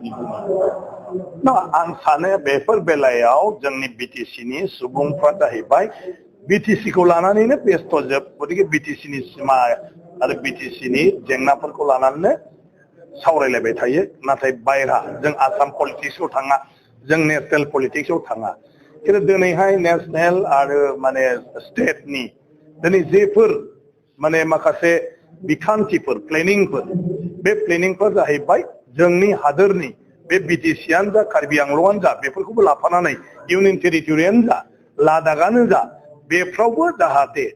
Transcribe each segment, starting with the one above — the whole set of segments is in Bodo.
आं सानो बेफोर बेलायाव जोंनि बिटिसिनि सुबुंफ्रा जाहैबाय बिटिसिखौ लानानैनो बेस्थ'जोब गतिके बिटिसिनि सिमा आरो बिटिसिनि जेंनाफोरखौ लानानैनो सावरायलायबाय थायो नाथाय बायरा जों आसाम पलिटिक्सआव थाङा जों नेशनेल पलिटिक्सआव थाङा खिन्थु दिनैहाय नेशनेल आरो माने स्टेटनि दिनै जेफोर माने माखासे बिखान्थिफोर प्लेनिंफोर बे प्लेनिंफोर जाहैबाय जोंनि हादोरनि बे बिटिसिआनो जा कार्बि आंलंआनो जा बेफोरखौबो लाफानानै इउनियन टेरिटरियानो जा लादाखआनो जा बेफ्रावबो जाहाथे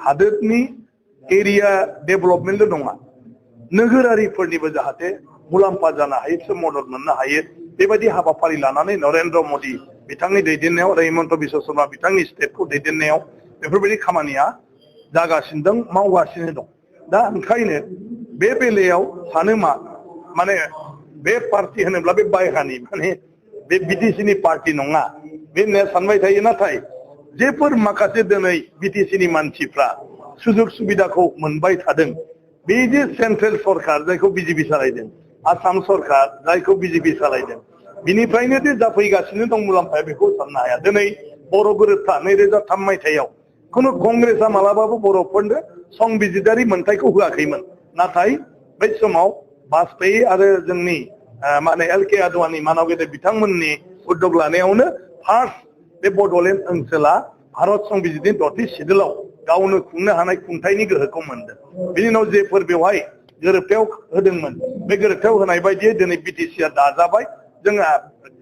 हादोरनि एरिया डेभेलपमेन्टल' नङा नोगोरारिफोरनिबो जाहाथे मुलाम्फा जानो हायो बिसोर मदद मोननो हायो बेबायदि हाबाफारि लानानै नरेन्द्र मोदी बिथांनि दैदेननायाव आरो हिमन्त बिश्व शर्मा बिथांनि स्टेटखौ दैदेननायाव बेफोरबायदि खामानिया जागासिनो दं मावगासिनो दं दा ओंखायनो बे बेलायाव सानो मा माने बे पार्टी होनोब्ला बे बायहानि माने बे बिटिसिनि पार्टी नङा बे सानबाय थायो नाथाय जेफोर माखासे दिनै बिटिसिनि मानसिफ्रा सुजुग सुबिदाखौ मोनबाय थादों बे जे सेन्ट्रेल सरकार जायखौ बिजेपि सालायदों आसाम सरकार जायखौ बिजेपि सालायदों बिनिफ्रायनो जे जाफैगासिनो दं मुलाम्फाया बेखौ साननो हाया दिनै बर' गोरोबथा 2003 मायथाइयाव खुनु कंग्रेसआ मालाबाबो बर'फोरनो संबिजितारि मोनथायखौ होआखैमोन नाथाय बै समाव बाजपेयी आरो जोंनि माने एल.के. आडवाणी मानव गेदेर बिथांमोननि उद्योग लानायावनो फार्स्ट बे बड'लेण्ड ओनसोला भारत संबिजितनि 6थि सिडुलाव गावनो खुंनो हानाय खुंथायनि गोहोखौ मोनदों बिनि उनाव जेफोर बेवहाय गोरोबथायाव होदोंमोन बे गोरोबथायाव होनाय बायदियै दिनै बिटिसिआ दाजाबाय जोंहा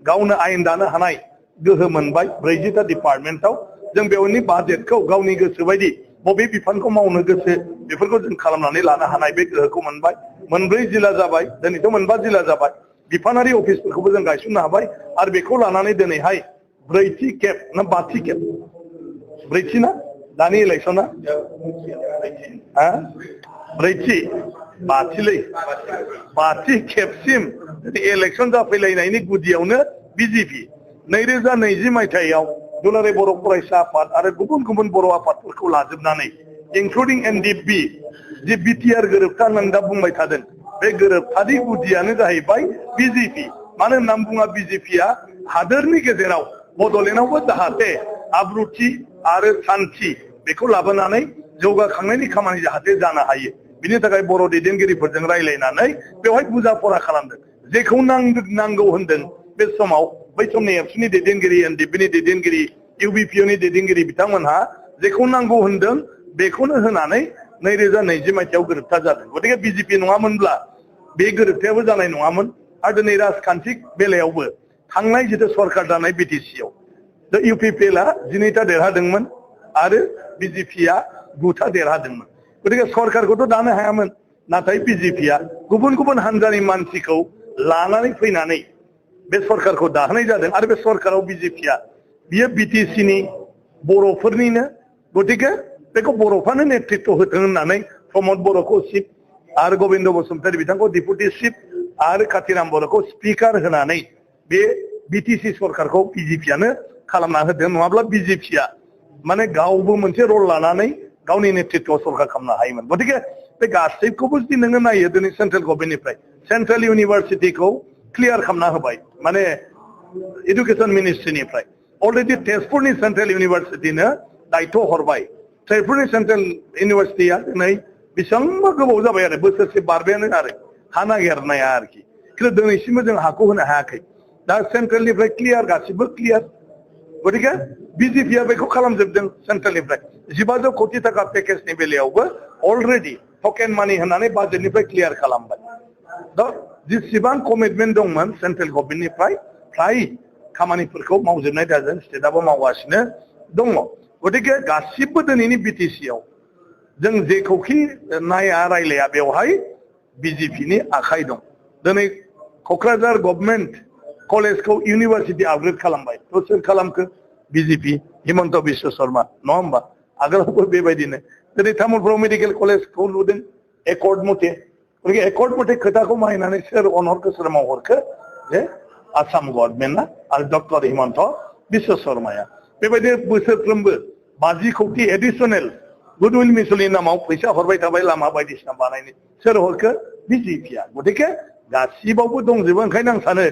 गावनो आयेन दानो हानाय गोहो मोनबाय 40टा डिपार्टमेन्टआव जों बेवनि बाजेटखौ गावनि गोसो बायदि बबे बिफानखौ मावनो गोसो बेफोरखौ जों खालामनानै लानो हानाय बे गोहोखौ मोनबाय 4 जिल्ला जाबाय दिनैथ' 5 जिल्ला जाबाय बिफानारि अफिसफोरखौबो जों गायसननो हाबाय आरो बेखौ लानानै दिनैहाय 4थि खेब ना 5थि खेब 4थि ना दानि इलेक्सना 4थि 5थि खेबसिम इलेक्सन जाफैलायनायनि गुदियावनो बिजेपि 2020 मायथाइयाव दुलाराय बर' फरायसा आफाद आरो गुबुन गुबुन बर' आफादफोरखौ लाजोबनानै इंक्लुडिं एनडिएफबि जे बिटिआर गोरोबथा होननानै दा बुंबाय थादों बे गोरोबथानि गुदियानो जाहैबाय बिजेपि मानो होननानै बुङा बिजेपिआ हादोरनि गेजेराव बड'लेण्डआवबो जाहाथे आब्रुथि आरो शान्ति बेखौ लाबोनानै जौगाखांनायनि खामानि जाहाथे जानो हायो बिनि थाखाय बर' दैदेनगिरिफोरजों रायलायनानै बेवहाय बुजा फरा खालामदों जेखौ नांगौ होनदों बे समाव बै समनि एबसुनि दैदेनगिरि एनडिएफबिनि दैदेनगिरि इउबिपिअनि दैदेनगिरि बिथांमोनहा जेखौ नांगौ होनदों बेखौनो होनानै 2020 मायथाइयाव गोरोबथा जादों गतिके बिजेपि नङामोनब्ला बे गोरोबथायाबो जानाय नङामोन आरो दिनै राजखान्थि बेलायावबो थांनाय जितु सरकार दानाय बिटिसिआव इउपिपिएलआ 12टा देरहादोंमोन आरो बिजेपिआ 9टा देरहादोंमोन गतिके सरकारखौथ' दानो हायामोन नाथाय बिजेपिआ गुबुन गुबुन हान्जानि मानसिखौ लानानै फैनानै बे सरकारखौ दाहोनाय जादों आरो बे सरकाराव बिजेपिआ बियो बिटिसिनि बर'फोरनिनो गतिके बेखौ बर'फ्रानो नेतृत्व होथों होननानै प्रमद बर'खौ चिफ आरो गबिन्द बसुमतारी बिथांखौ डिपुटि चिफ आरो कातिराम बर'खौ स्पिकार होनानै बे बिटिसि सरकारखौ बिजेपिआनो खालामना होदों नङाब्ला बिजेपिआ माने गावबो मोनसे रल लानानै गावनि नेतृत्व सरकार खालामनो हायोमोन गतिके बे गासैखौबो जुदि नोङो नायो दिनै सेन्ट्रेल गभर्नमेन्टनिफ्राय सेन्ट्रेल इउनिभार्सिटिखौ क्लियार खालामना होबाय माने एडुकेशन मिनिस्ट्रिनिफ्राय अलरेडि तेजपुरनि सेन्ट्रेल इउनिभार्सिटिनो दायित्व हरबाय तेजपुरनि सेन्ट्रेल इउनिभार्सिटिया दिनै बेसेबांबा गोबाव जाबाय आरो बोसोरसे बारबायानो आरो हा नागिरनाया आरोखि खिन्थु दिनैसिमबो जों हाखौ होनो हायाखै दा सेन्ट्रेलनिफ्राय क्लियार गासिबो क्लियार गतिके बिजेपिआ बेखौ खालामजोबदों सेन्ट्रेलनिफ्राय 1500 कोटि थाखा पेकेजनि बेलायावबो अलरेडि टकेन मानि होनानै बाजेटनिफ्राय क्लियार खालामबाय दा जेसेबां कमिटमेन्ट दंमोन सेन्ट्रेल गभर्नमेन्टनिफ्राय फ्राय खामानिफोरखौ मावजोबनाय जादों स्टेटआबो मावगासिनो दङ गतिके गासिबो दिनैनि बिटिसिआव जों जेखौखि नाया रायलाया बेवहाय बिजेपिनि आखाइ दं दिनै क'क्राझार गभर्नमेन्ट कलेजखौ इउनिभार्सिटि आपग्रेड खालामबाय थ' सोर खालामखो बिजेपि हिमन्त बिश्व शर्मा नङा होमबा आगोलावबो बेबायदिनो दिनै तामुलपुराव मेडिकेल कलेजखौ लुदों एकर्ड मथे गतिके एकर्ड मथे खोथाखौ मानिनानै सोर अनहरखो सोर मावहरखो जे आसाम गभर्नमेन्टआ आरो डक्टर हिमन्त बिश्व शर्माया बेबायदि बोसोरफ्रोमबो 50 कोटि एडिशनेल गुडविल मिसननि नामाव फैसा हरबाय थाबाय लामा बायदिसिना बानायनो सोर हरखो बिजेपिआ गतिके गासिबावबो दंजोबो ओंखायनो आं सानो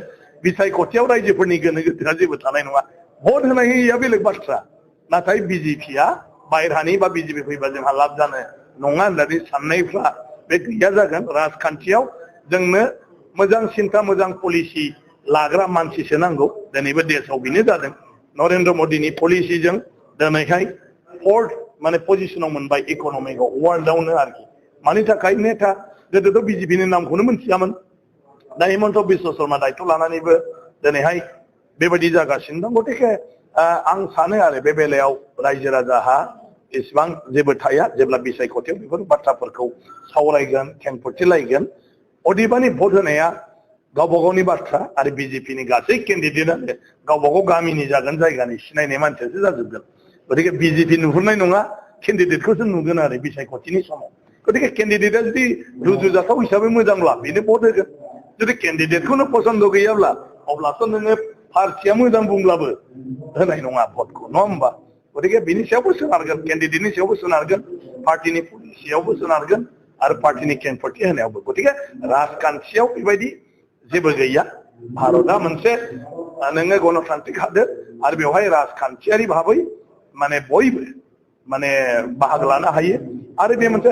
बिसायख'थियाव रायजोफोरनि गोनो गोथोआ जेबो थानाय नङा भट होनाय होयैया बेलेग बाथ्रा नाथाय बिजेपिया बायह्रानि बा बिजेपि फैबा जोंहा लाब जानो नङा होननानै साननायफ्रा बे गैया जागोन राजखान्थियाव जोंनो मोजां सिन्था मोजां पलिसि लाग्रा मानसिसो नांगौ दिनैबो देशआव बेनो जादों नरेन्द्र मदिनि पलिसिजों दिनैहाय फोर्थ माने पजिशनाव मोनबाय इक'नमिकआव वर्ल्डआवनो आरोखि मानि थाखाय नेता गोदोथ' बिजेपिनि नामखौनो मोनथियामोन दा हिमन्त बिश्व शर्मा दायथ' लानानैबो दिनैहाय बेबायदि जागासिनो दं गतिके आं सानो आरो बे बेलायाव रायजो राजाहा इसेबां जेबो थाया जेब्ला बिसायख'थियाव बेफोर बाथ्राफोरखौ सावरायगोन खेंफोरथिलायगोन अदेबानि भट होनाया गावबा गावनि बाथ्रा आरो बिजेपिनि गासै केन्डिडेटआनो गावबा गाव गामिनि जागोन जायगानि सिनायनाय मानसियासो जाजोबगोन गतिके बिजेपि नुहुरनाय नङा केन्डिडेटखौसो नुगोन आरो बिसायख'थिनि समाव गतिके केन्डिडेटआ जुदि रुजुजाथाव हिसाबै मोजांब्ला बेनो भट होगोन जुदि केन्डिडेटखौनो पसन्द गैयाब्ला अब्लाथ' नोङो पार्टिया मोजां बुंब्लाबो होनाय नङा भटखौ नङा होमबा गतिके बिनि सायावबो सोनारगोन केन्डिडेटनि सायावबो सोनारगोन पार्टिनि पलिसियावबो सोनारगोन आरो पार्टिनि खेंफोरथि होनायावबो गतिके राजखान्थियाव बेबायदि जेबो गैया भारतआ मोनसे नोङो गणतान्त्रिक हादोर आरो बेवहाय राजखान्थियारि भाबै माने बयबो माने बाहागो लानो हायो आरो बे मोनसे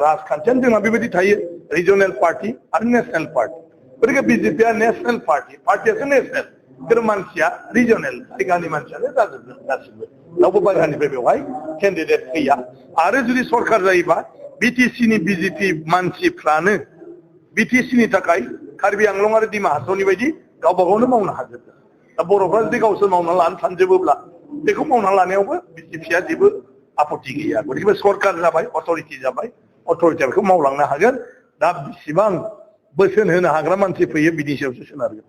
राजखान्थियानो जोंहा बेबायदि थायो रिजनेल पार्टी आरो नेशनेल पार्टी गतिके बिजेपिया नेशनेल पार्टियासो नेशनेल खिन्थु मानसिया रिजनेल जायगानि मानसियानो जाजोबगोन गासिबो रावबो बायह्रानिफ्राय बेवहाय केन्डिडेट गैया आरो जुदि सरकार जायोबा बिटिसिनि बिजेपि मानसिफ्रानो बिटिसिनि थाखाय कार्बि आंलं आरो डिमा हासावनि बायदि गावबा गावनो मावनो हाजोबगोन दा बर'फ्रा जुदि गावसोर मावना लानो सानजोबोब्ला बेखौ मावना लानायावबो बिजेपिया जेबो आपत्ति गैया गतिके सरकार जाबाय अथरिटि जाबाय अथरिटिया बेखौ मावलांनो हागोन दा बेसेबां बोसोन होनो हाग्रा मानसि फैयो बिनि सायावसो सोनारगोन